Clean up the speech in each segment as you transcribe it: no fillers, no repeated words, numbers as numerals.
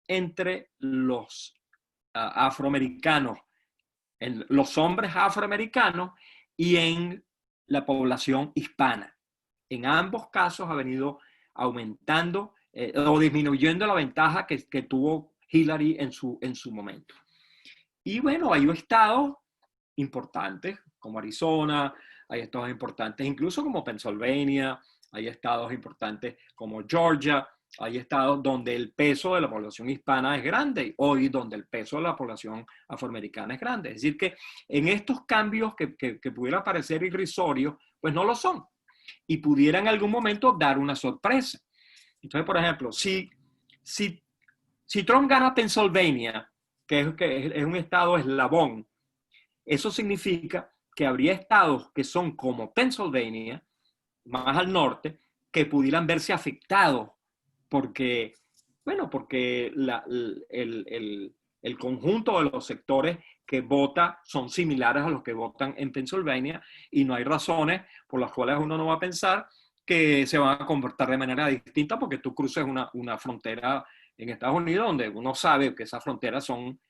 entre los afroamericanos, en los hombres afroamericanos y en la población hispana. En ambos casos ha venido aumentando o disminuyendo la ventaja que tuvo Hillary en su momento. Y bueno, hay estados importantes como Arizona, hay estados importantes incluso como Pennsylvania, hay estados importantes como Georgia, hay estados donde el peso de la población hispana es grande, hoy donde el peso de la población afroamericana es grande. Es decir, que en estos cambios que pudieran parecer irrisorios, pues no lo son. Y pudiera en algún momento dar una sorpresa. Entonces, por ejemplo, si Trump gana Pennsylvania, que es un estado eslabón, eso significa que habría estados que son como Pennsylvania, más al norte, que pudieran verse afectados porque, bueno, porque el conjunto de los sectores que vota son similares a los que votan en Pennsylvania y no hay razones por las cuales uno no va a pensar que se van a comportar de manera distinta porque tú cruces una frontera en Estados Unidos donde uno sabe que esas fronteras son,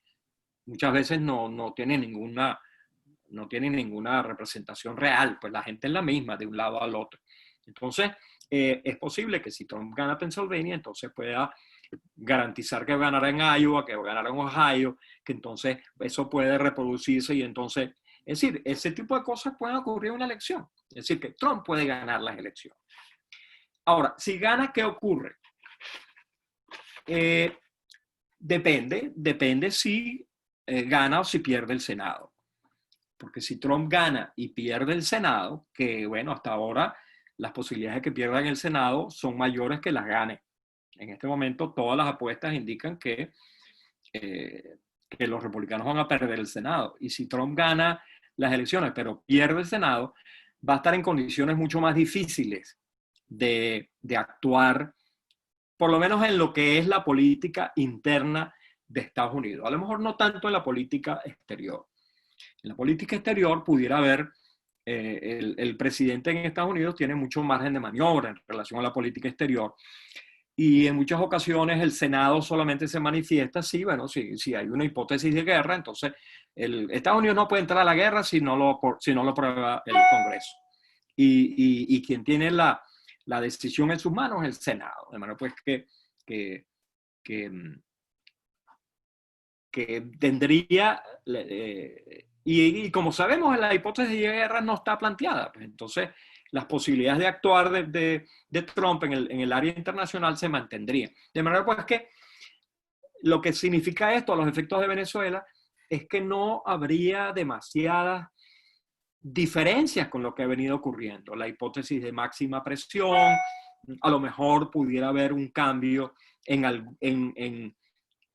muchas veces no tienen ninguna representación real, pues la gente es la misma de un lado al otro. Entonces, es posible que si Trump gana Pennsylvania, entonces pueda garantizar que ganará en Iowa, que ganará en Ohio, que entonces eso puede reproducirse y entonces, es decir, ese tipo de cosas pueden ocurrir en una elección. Es decir, que Trump puede ganar las elecciones. Ahora, si gana, ¿qué ocurre? Depende si gana o si pierde el Senado. Porque si Trump gana y pierde el Senado, que bueno, hasta ahora las posibilidades de que pierdan el Senado son mayores que las gane. En este momento todas las apuestas indican que los republicanos van a perder el Senado. Y si Trump gana las elecciones pero pierde el Senado, va a estar en condiciones mucho más difíciles de actuar, por lo menos en lo que es la política interna de Estados Unidos. A lo mejor no tanto en la política exterior. En la política exterior pudiera haber, el presidente en Estados Unidos tiene mucho margen de maniobra en relación a la política exterior y en muchas ocasiones el Senado solamente se manifiesta si hay una hipótesis de guerra, entonces Estados Unidos no puede entrar a la guerra si no lo aprueba el Congreso. Y quien tiene la decisión en sus manos es el Senado. De manera pues que tendría, y como sabemos, la hipótesis de guerra no está planteada, pues entonces las posibilidades de actuar de Trump en el área internacional se mantendrían. De manera pues que lo que significa esto a los efectos de Venezuela es que no habría demasiadas diferencias con lo que ha venido ocurriendo. La hipótesis de máxima presión, a lo mejor pudiera haber un cambio en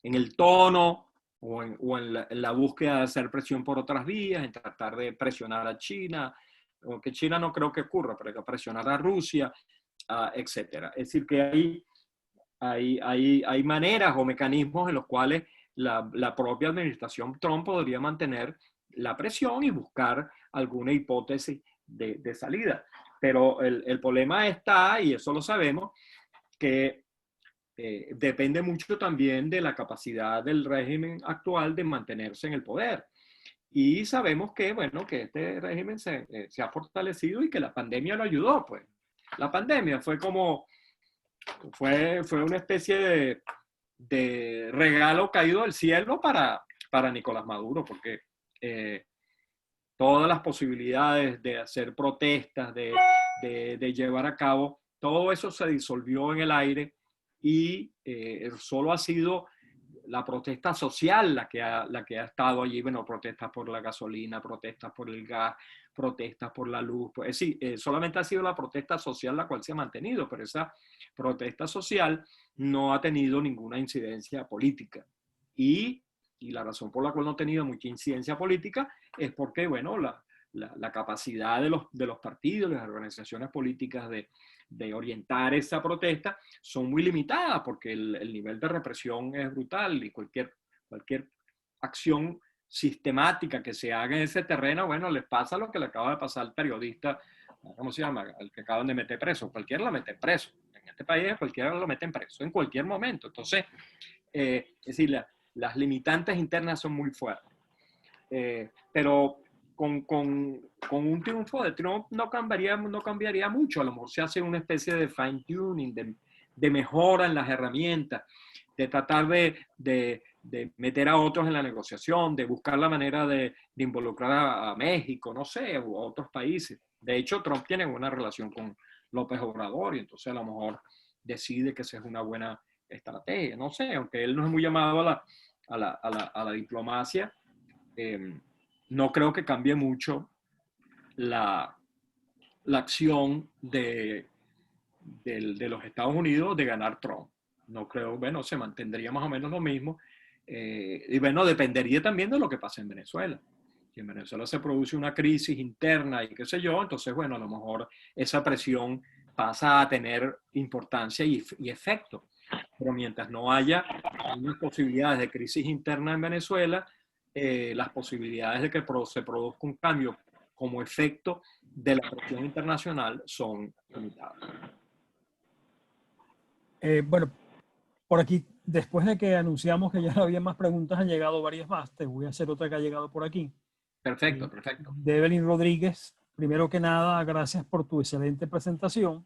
el tono o en la búsqueda de hacer presión por otras vías, en tratar de presionar a China, aunque China no creo que ocurra, pero hay que presionar a Rusia, etc. Es decir, que hay maneras o mecanismos en los cuales la propia administración Trump podría mantener la presión y buscar alguna hipótesis de salida. Pero el problema está, y eso lo sabemos, que depende mucho también de la capacidad del régimen actual de mantenerse en el poder. Y sabemos que, bueno, que este régimen se ha fortalecido y que la pandemia lo ayudó, pues. La pandemia fue una especie de regalo caído del cielo para Nicolás Maduro, porque todas las posibilidades de hacer protestas, de llevar a cabo, todo eso se disolvió en el aire y solo ha sido la protesta social la que ha estado allí. Bueno, protestas por la gasolina, protestas por el gas, protestas por la luz. Pues sí, solamente ha sido la protesta social la cual se ha mantenido, pero esa protesta social no ha tenido ninguna incidencia política. Y la razón por la cual no ha tenido mucha incidencia política es porque, bueno, la capacidad de los partidos, de las organizaciones políticas de orientar esa protesta son muy limitadas porque el nivel de represión es brutal y cualquier acción sistemática que se haga en ese terreno, bueno, les pasa lo que le acaba de pasar al periodista ¿cómo se llama? Al que acaban de meter preso. Cualquiera lo mete preso. En este país cualquiera lo meten preso en cualquier momento. Entonces, es decir, las limitantes internas son muy fuertes. Pero con un triunfo de Trump no cambiaría mucho. A lo mejor se hace una especie de fine tuning, de mejora en las herramientas, de tratar de meter a otros en la negociación, de buscar la manera de involucrar a México, no sé, o a otros países. De hecho, Trump tiene una relación con López Obrador y entonces a lo mejor decide que esa es una buena estrategia. No sé, aunque él no es muy llamado a la diplomacia, no creo que cambie mucho la acción de los Estados Unidos de ganar Trump. No creo, bueno, se mantendría más o menos lo mismo. Y bueno, dependería también de lo que pase en Venezuela. Si en Venezuela se produce una crisis interna y qué sé yo, entonces, bueno, a lo mejor esa presión pasa a tener importancia y efecto. Pero mientras no haya unas posibilidades de crisis interna en Venezuela, las posibilidades de que se produzca un cambio como efecto de la presión internacional son limitadas. Bueno, por aquí, después de que anunciamos que ya no había más preguntas, han llegado varias más. Te voy a hacer otra que ha llegado por aquí. Perfecto, perfecto. De Evelyn Rodríguez, primero que nada, gracias por tu excelente presentación.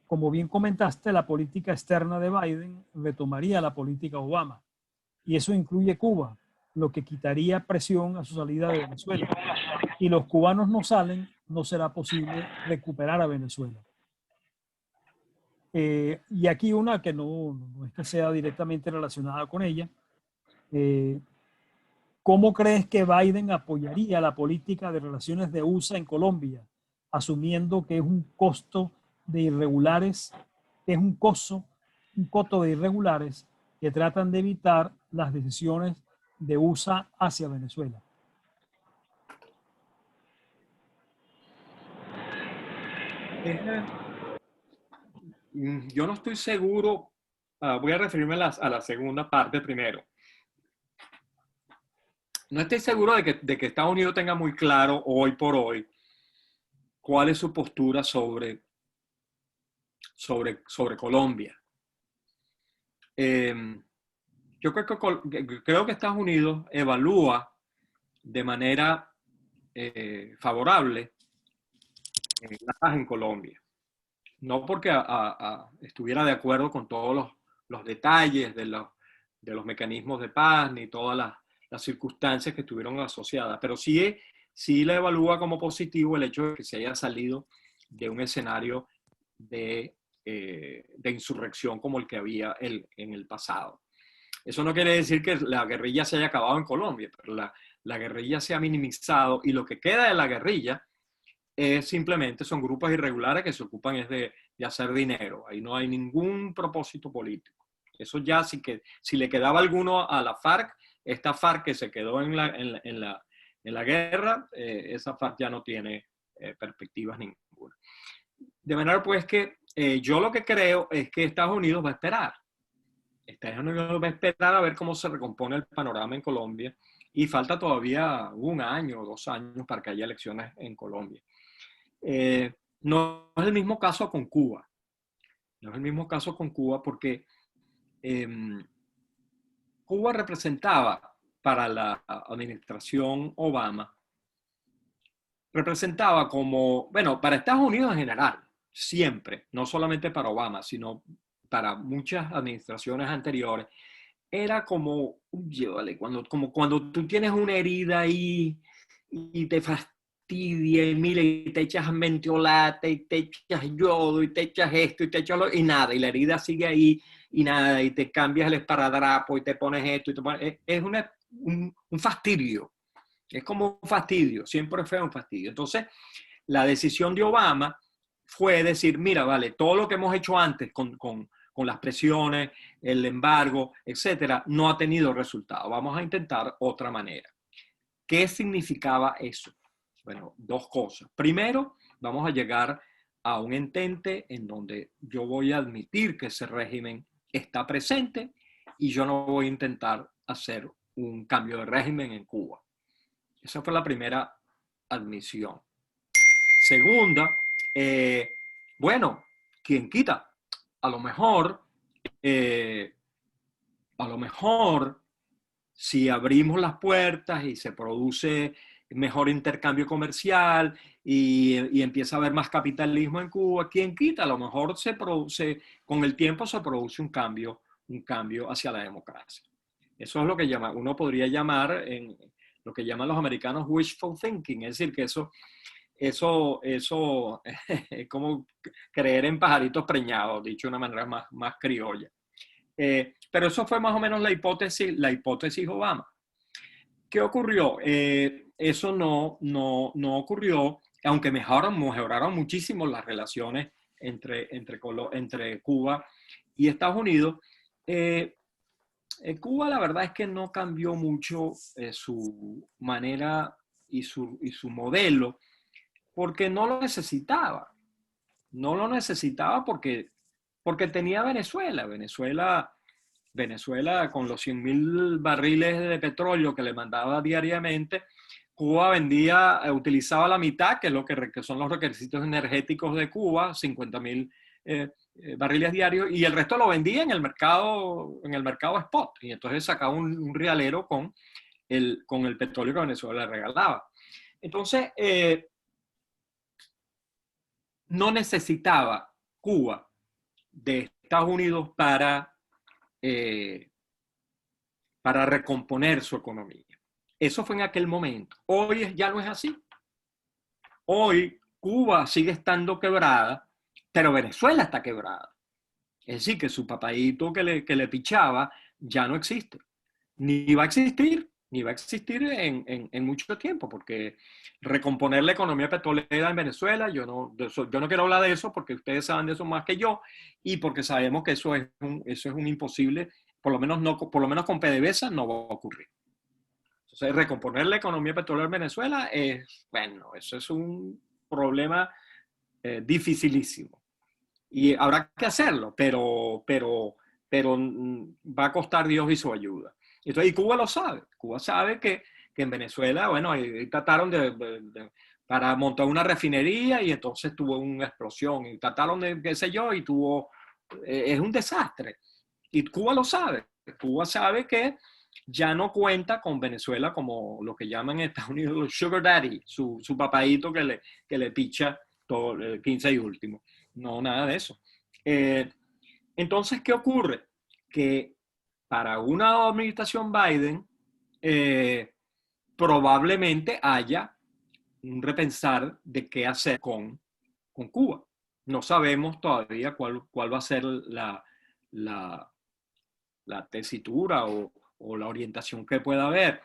Como bien comentaste, la política externa de Biden retomaría la política Obama, y eso incluye Cuba, lo que quitaría presión a su salida de Venezuela. Si los cubanos no salen, no será posible recuperar a Venezuela. Y aquí una que no es que sea directamente relacionada con ella. ¿Cómo crees que Biden apoyaría la política de relaciones de USA en Colombia, asumiendo que es un costo de irregulares, que es un costo de irregulares que tratan de evitar las decisiones de USA hacia Venezuela? Yo no estoy seguro, voy a referirme a la segunda parte primero. No estoy seguro de que Estados Unidos tenga muy claro hoy por hoy cuál es su postura sobre Colombia. Yo creo que Estados Unidos evalúa de manera favorable la paz en Colombia. No porque estuviera de acuerdo con todos los detalles de los mecanismos de paz ni todas las circunstancias que estuvieron asociadas, pero sí la evalúa como positivo el hecho de que se haya salido de un escenario de insurrección como el que había en el pasado. Eso no quiere decir que la guerrilla se haya acabado en Colombia, pero la guerrilla se ha minimizado y lo que queda de la guerrilla simplemente son grupos irregulares que se ocupan es de hacer dinero. Ahí no hay ningún propósito político. Eso ya si le quedaba alguno a la FARC, esta FARC que se quedó en la guerra, esa FARC ya no tiene perspectivas ninguna. De manera pues que yo lo que creo es que Estados Unidos va a esperar. Estados Unidos va a esperar a ver cómo se recompone el panorama en Colombia y falta todavía 1 año o 2 años para que haya elecciones en Colombia. No es el mismo caso con Cuba. No es el mismo caso con Cuba porque Cuba representaba para la administración Obama, representaba como, bueno, para Estados Unidos en general, siempre, no solamente para Obama, sino para muchas administraciones anteriores, era como, vale, como cuando tú tienes una herida ahí y te fastidia y mira, y te echas mentiolate y te echas yodo y te echas esto y te echas lo y nada, y la herida sigue ahí y nada, y te cambias el esparadrapo y te pones esto y te pones, es un fastidio, es como un fastidio, siempre fue un fastidio. Entonces, la decisión de Obama fue decir, mira, vale, todo lo que hemos hecho antes con las presiones, el embargo, etcétera, no ha tenido resultado. Vamos a intentar otra manera. ¿Qué significaba eso? Bueno, dos cosas. Primero, vamos a llegar a un entente en donde yo voy a admitir que ese régimen está presente y yo no voy a intentar hacer un cambio de régimen en Cuba. Esa fue la primera admisión. Segunda, Bueno, ¿quién quita? A lo mejor, si abrimos las puertas y se produce mejor intercambio comercial y empieza a haber más capitalismo en Cuba, ¿quién quita? A lo mejor con el tiempo se produce un cambio hacia la democracia. Eso es lo que uno podría llamar, lo que llaman los americanos wishful thinking, es decir, que eso es como creer en pajaritos preñados, dicho de una manera más criolla. Pero eso fue más o menos la hipótesis Obama. ¿Qué ocurrió? Eso no ocurrió, aunque mejoraron muchísimo las relaciones entre Cuba y Estados Unidos. Cuba, la verdad es que no cambió mucho su manera y su modelo, porque no lo necesitaba. No lo necesitaba porque tenía Venezuela. Venezuela, con los 100.000 barriles de petróleo que le mandaba diariamente, Cuba utilizaba la mitad, que son los requisitos energéticos de Cuba, 50.000 barriles diarios, y el resto lo vendía en el mercado spot. Y entonces sacaba un realero con el petróleo que Venezuela le regalaba. Entonces, no necesitaba Cuba de Estados Unidos para recomponer su economía. Eso fue en aquel momento. Hoy ya no es así. Hoy Cuba sigue estando quebrada, pero Venezuela está quebrada. Es decir, que su papadito que le pichaba ya no existe. Ni va a existir en mucho tiempo, porque recomponer la economía petrolera en Venezuela, yo no quiero hablar de eso porque ustedes saben de eso más que yo, y porque sabemos que eso es un imposible, por lo menos con PDVSA no va a ocurrir. Entonces, recomponer la economía petrolera en Venezuela eso es un problema dificilísimo. Y habrá que hacerlo, pero va a costar Dios y su ayuda. Entonces, y Cuba lo sabe. Cuba sabe que en Venezuela, bueno, ahí trataron para montar una refinería y entonces tuvo una explosión. Y trataron de, qué sé yo, y es un desastre. Y Cuba lo sabe. Cuba sabe que ya no cuenta con Venezuela como lo que llaman en Estados Unidos los sugar daddy, su papadito que le picha todo el 15 y último. No, nada de eso. Entonces, ¿qué ocurre? Que para una administración Biden probablemente haya un repensar de qué hacer con Cuba. No sabemos todavía cuál va a ser la tesitura o la orientación que pueda haber,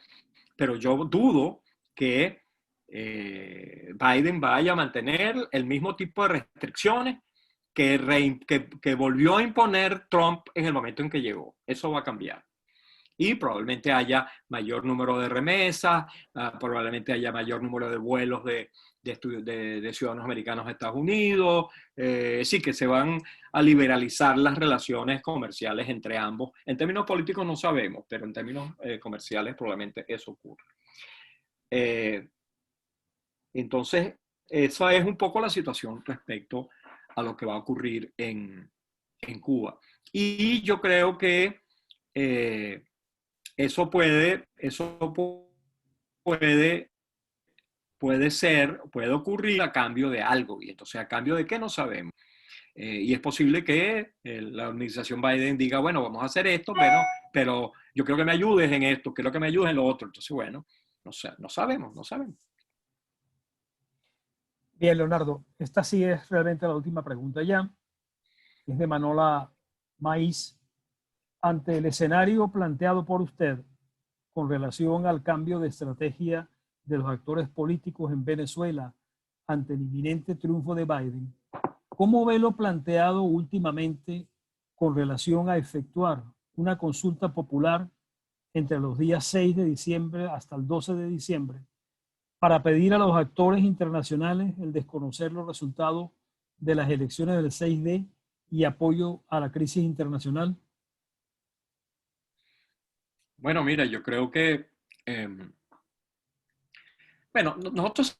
pero yo dudo que Biden vaya a mantener el mismo tipo de restricciones que volvió a imponer Trump en el momento en que llegó. Eso va a cambiar. Y probablemente haya mayor número de remesas, probablemente haya mayor número de vuelos de ciudadanos americanos a Estados Unidos. Sí, que se van a liberalizar las relaciones comerciales entre ambos. En términos políticos no sabemos, pero en términos comerciales probablemente eso ocurra. Entonces, esa es un poco la situación respecto a lo que va a ocurrir en Cuba. Y yo creo que eso puede ocurrir a cambio de algo. Y entonces, ¿a cambio de qué? No sabemos. Y es posible que la administración Biden diga, bueno, vamos a hacer esto, pero yo quiero que me ayudes en esto, quiero que me ayudes en lo otro. Entonces, bueno, no sabemos. Bien, Leonardo, esta sí es realmente la última pregunta ya. Es de Manola Maíz. Ante el escenario planteado por usted con relación al cambio de estrategia de los actores políticos en Venezuela ante el inminente triunfo de Biden, ¿cómo ve lo planteado últimamente con relación a efectuar una consulta popular entre los días 6 de diciembre hasta el 12 de diciembre para pedir a los actores internacionales el desconocer los resultados de las elecciones del 6D y apoyo a la crisis internacional? Bueno, mira, yo creo que, bueno, nosotros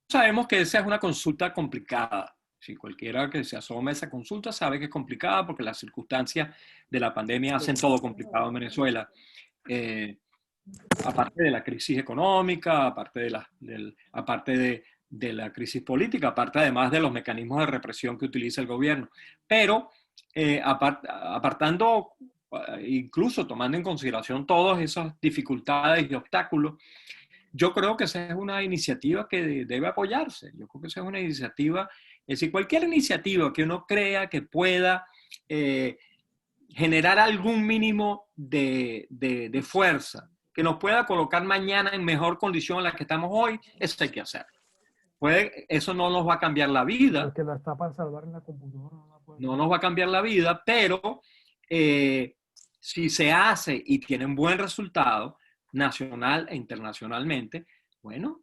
sabemos que esa es una consulta complicada. Si cualquiera que se asome a esa consulta sabe que es complicada porque las circunstancias de la pandemia hacen todo complicado en Venezuela. Aparte de la crisis económica, aparte de la crisis política, aparte además de los mecanismos de represión que utiliza el gobierno. Pero apartando, incluso tomando en consideración todas esas dificultades y obstáculos, yo creo que esa es una iniciativa que debe apoyarse. Yo creo que esa es una iniciativa, es decir, cualquier iniciativa que uno crea que pueda generar algún mínimo de fuerza, que nos pueda colocar mañana en mejor condición en la que estamos hoy, eso hay que hacer. Eso no nos va a cambiar la vida. Porque la está para salvar en la computadora. No nos va a cambiar la vida, pero si se hace y tiene un buen resultado, nacional e internacionalmente, bueno,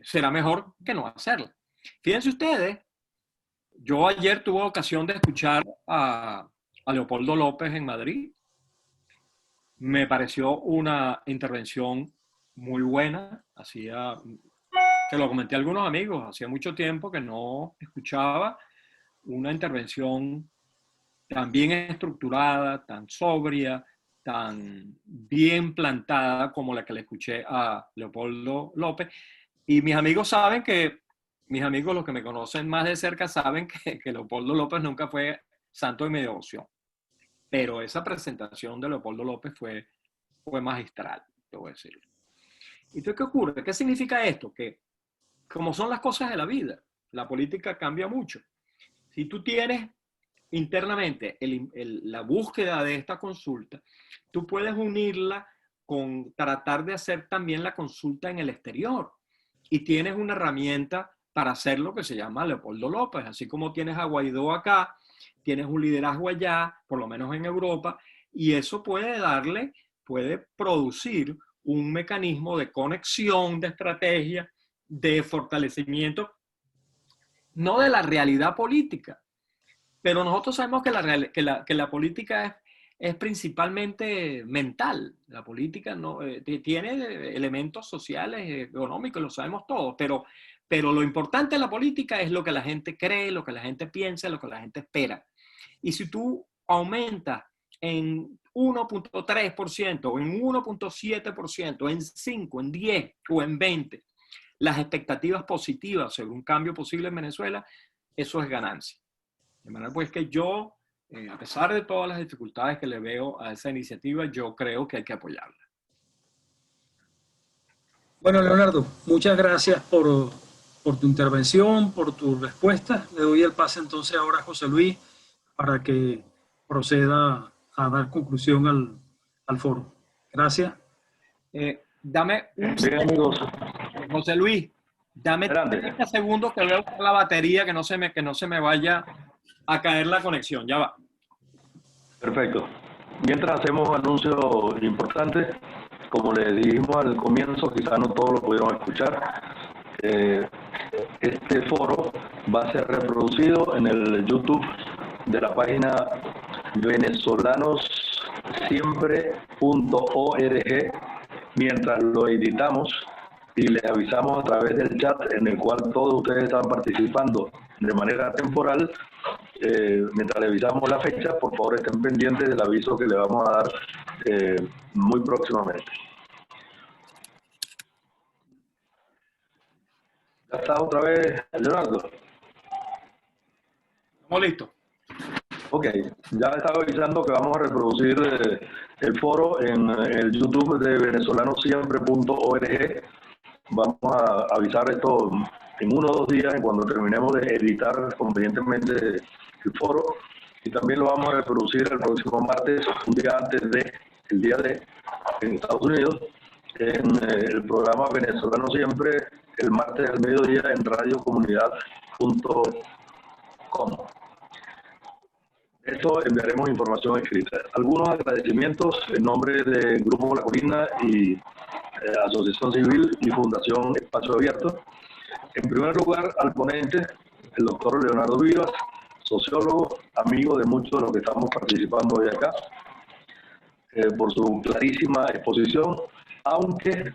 será mejor que no hacerla. Fíjense ustedes, yo ayer tuve ocasión de escuchar a Leopoldo López en Madrid. Me pareció una intervención muy buena. Se lo comenté a algunos amigos, hacía mucho tiempo que no escuchaba una intervención tan bien estructurada, tan sobria, tan bien plantada como la que le escuché a Leopoldo López. Y mis amigos los que me conocen más de cerca, saben que Leopoldo López nunca fue santo de mi devoción. Pero esa presentación de Leopoldo López fue magistral, te voy a decir. ¿Y entonces qué ocurre? ¿Qué significa esto? Que como son las cosas de la vida, la política cambia mucho. Si tú tienes internamente la búsqueda de esta consulta, tú puedes unirla con tratar de hacer también la consulta en el exterior. Y tienes una herramienta para hacer lo que se llama Leopoldo López. Así como tienes a Guaidó acá, tienes un liderazgo allá, por lo menos en Europa, y eso puede producir un mecanismo de conexión, de estrategia, de fortalecimiento, no de la realidad política, pero nosotros sabemos que la política es principalmente mental. La política no, tiene elementos sociales, económicos, lo sabemos todos, pero lo importante de la política es lo que la gente cree, lo que la gente piensa, lo que la gente espera. Y si tú aumentas en 1.3%, o en 1.7%, en 5%, en 10% o en 20%, las expectativas positivas sobre un cambio posible en Venezuela, eso es ganancia. De manera pues que yo, a pesar de todas las dificultades que le veo a esa iniciativa, yo creo que hay que apoyarla. Bueno, Leonardo, muchas gracias por tu intervención, por tu respuesta. Le doy el pase entonces ahora a José Luis para que proceda a dar conclusión al foro. Gracias. Dame un segundo, José Luis, dame 30 segundos que voy a buscar la batería, que no se me vaya a caer la conexión. Ya va. Perfecto. Mientras hacemos anuncios importantes, como les dijimos al comienzo, quizás no todos lo pudieron escuchar, este foro va a ser reproducido en el YouTube de la página venezolanossiempre.org mientras lo editamos y les avisamos a través del chat en el cual todos ustedes están participando de manera temporal. Mientras le avisamos la fecha, por favor estén pendientes del aviso que le vamos a dar muy próximamente. ¿Ya está otra vez, Leonardo? Estamos listos. Ok, ya estaba avisando que vamos a reproducir el foro en el YouTube de venezolanossiempre.org. Vamos a avisar esto en 1 o 2 días, cuando terminemos de editar convenientemente el foro. Y también lo vamos a reproducir el próximo martes, un día antes del día de en Estados Unidos, en el programa Venezolano Siempre, el martes al mediodía en radiocomunidad.com. Esto enviaremos información escrita. Algunos agradecimientos en nombre del Grupo La Colina y Asociación Civil y Fundación Espacio Abierto. En primer lugar, al ponente, el doctor Leonardo Vivas, sociólogo, amigo de muchos de los que estamos participando hoy acá, por su clarísima exposición, aunque,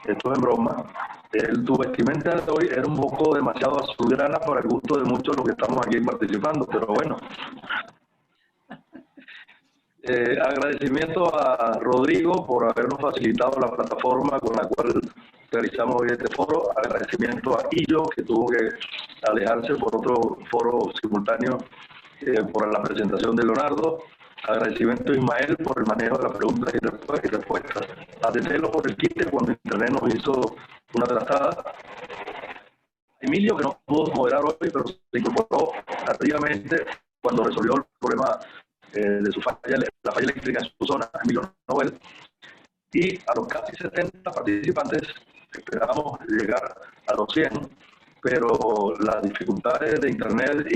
esto es en broma, Tu vestimenta de hoy era un poco demasiado azulgrana para el gusto de muchos de los que estamos aquí participando, pero bueno. Agradecimiento a Rodrigo por habernos facilitado la plataforma con la cual realizamos hoy este foro. Agradecimiento a Illo, que tuvo que alejarse por otro foro simultáneo por la presentación de Leonardo. Agradecimiento a Ismael por el manejo de las preguntas y respuestas. A Tetelo por el quite cuando Internet nos hizo una tratada. Emilio, que no pudo moderar hoy, pero se incorporó activamente cuando resolvió el problema de su la falla eléctrica en su zona, Emilio Nobel. Y a los casi 70 participantes esperábamos llegar a los 100, pero las dificultades de Internet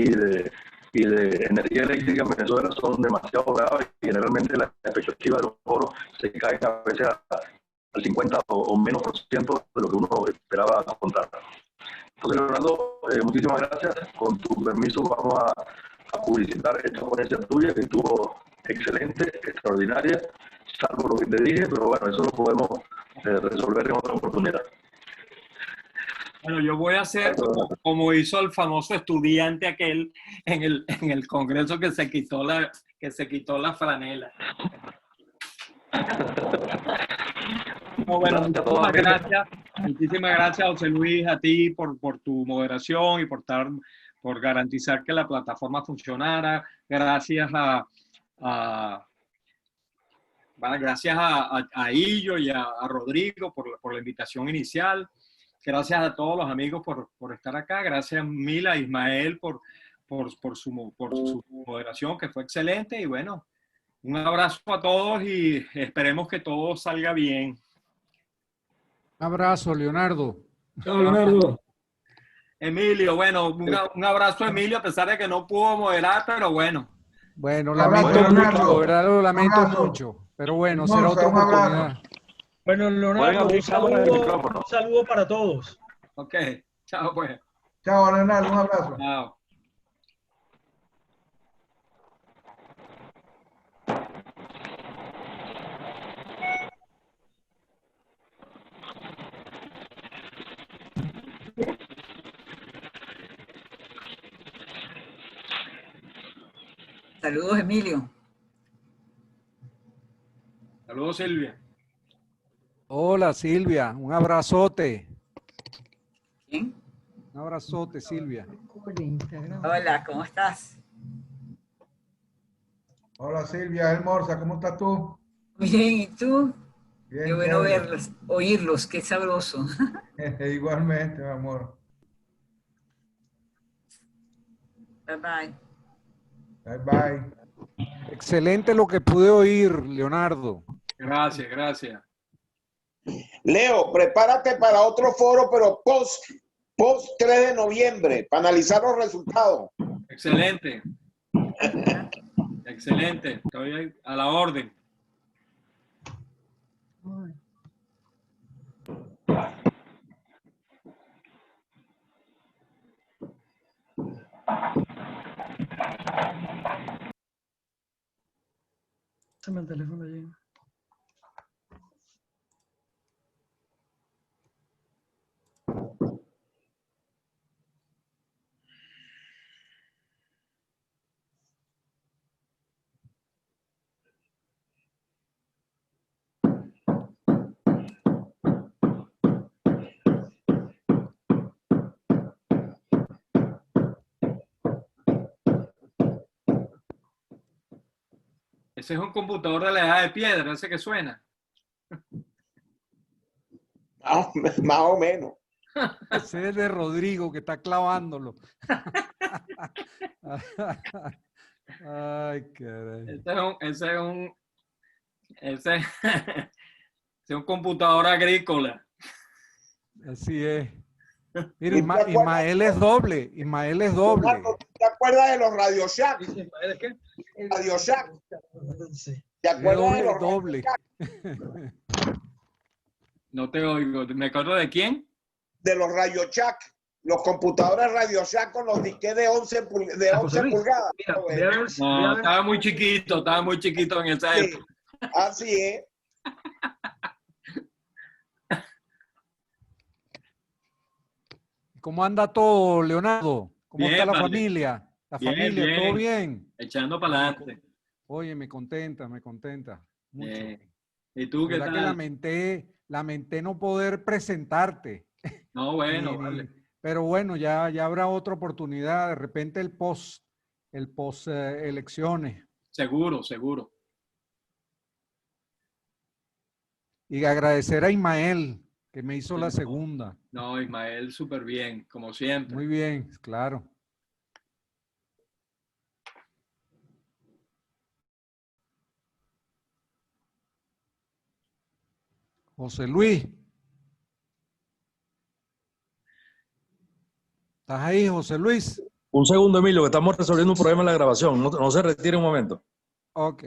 y de energía eléctrica en Venezuela son demasiado graves y generalmente la expectativa de los foros se cae a veces al 50 o menos por ciento de lo que uno esperaba contar. Entonces, Leonardo, muchísimas gracias. Con tu permiso vamos a publicitar esta ponencia tuya que estuvo excelente, extraordinaria, salvo lo que te dije, pero bueno, eso lo podemos resolver en otra oportunidad. Bueno, yo voy a hacer como hizo el famoso estudiante aquel en el congreso que se quitó la franela. No, bueno, muchísimas gracias, José Luis, a ti por tu moderación y por garantizar que la plataforma funcionara. Gracias gracias a Illo y a Rodrigo por la invitación inicial. Gracias a todos los amigos por estar acá. Gracias mil a Ismael por su moderación, que fue excelente. Y bueno, un abrazo a todos y esperemos que todo salga bien. Un abrazo, Leonardo. Chao, Leonardo. Emilio, bueno, un abrazo a Emilio, a pesar de que no pudo moderar, pero bueno. Bueno, lamento mucho, la verdad lo lamento mucho. Pero bueno, será otra oportunidad. Bueno, Leonardo, un saludo para todos. Ok, chao pues. Chao, Leonardo, un abrazo. Chao. Saludos, Emilio. Saludos, Silvia. Hola, Silvia, un abrazote. ¿Quién? Un abrazote, Silvia. Hola, ¿cómo estás? Hola, Silvia, Elmorza, ¿cómo estás tú? Bien, ¿y tú? Bien, Qué bueno chévere. verlos, oírlos, qué sabroso. Igualmente, mi amor. Bye bye. Bye, bye. Excelente lo que pude oír, Leonardo. Gracias, gracias. Leo, prepárate para otro foro, pero post 3 de noviembre, para analizar los resultados. Excelente. Excelente. Estoy a la orden. Pásame el teléfono allí. Ese es un computador de la edad de piedra, ese que suena. Más o menos. Ese es de Rodrigo que está clavándolo. Ay, caray. Ese es un computador agrícola. Así es. Mira, Ismael es doble. Ismael es doble. Leonardo, ¿te acuerdas de los Radio Shack? ¿Es qué? Radio Shack. Sí. ¿Te acuerdas de Es los doble. No te oigo. ¿Me acuerdo de quién? de los Radio Shack? Los computadores Radio Shack con los disques de 11 pulgadas. Mira, voy a ver, No, estaba muy chiquito en esa Sí, época. así es. cómo anda todo, Leonardo? ¿Cómo Bien, está la vale. familia? ¿La Bien, familia, bien. todo bien? Echando para adelante. Oye, me contenta mucho. ¿Y tú qué ¿Verdad que tal? lamenté no poder presentarte? No, bueno, Ni- vale. pero bueno, ya habrá otra oportunidad, de repente el post elecciones. Seguro, seguro. Y agradecer a Ismael, que me hizo la segunda. No, Ismael, súper bien, como siempre. Muy bien, claro. José Luis. ¿Estás ahí, José Luis? Un segundo, Emilio, que estamos resolviendo un problema en la grabación. No se retire un momento. Ok.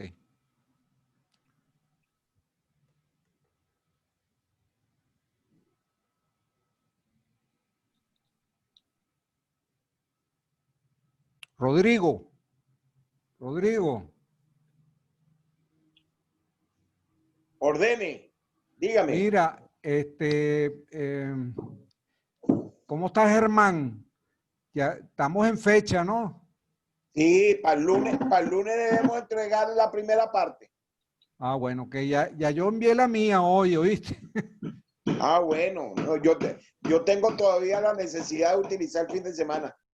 Rodrigo. Ordene, dígame. Mira, ¿cómo estás, Germán? Ya estamos en fecha, ¿no? Sí, para el lunes debemos entregar la primera parte. Ah, bueno, que ya yo envié la mía hoy, ¿oíste? Ah, bueno, no, yo tengo todavía la necesidad de utilizar el fin de semana.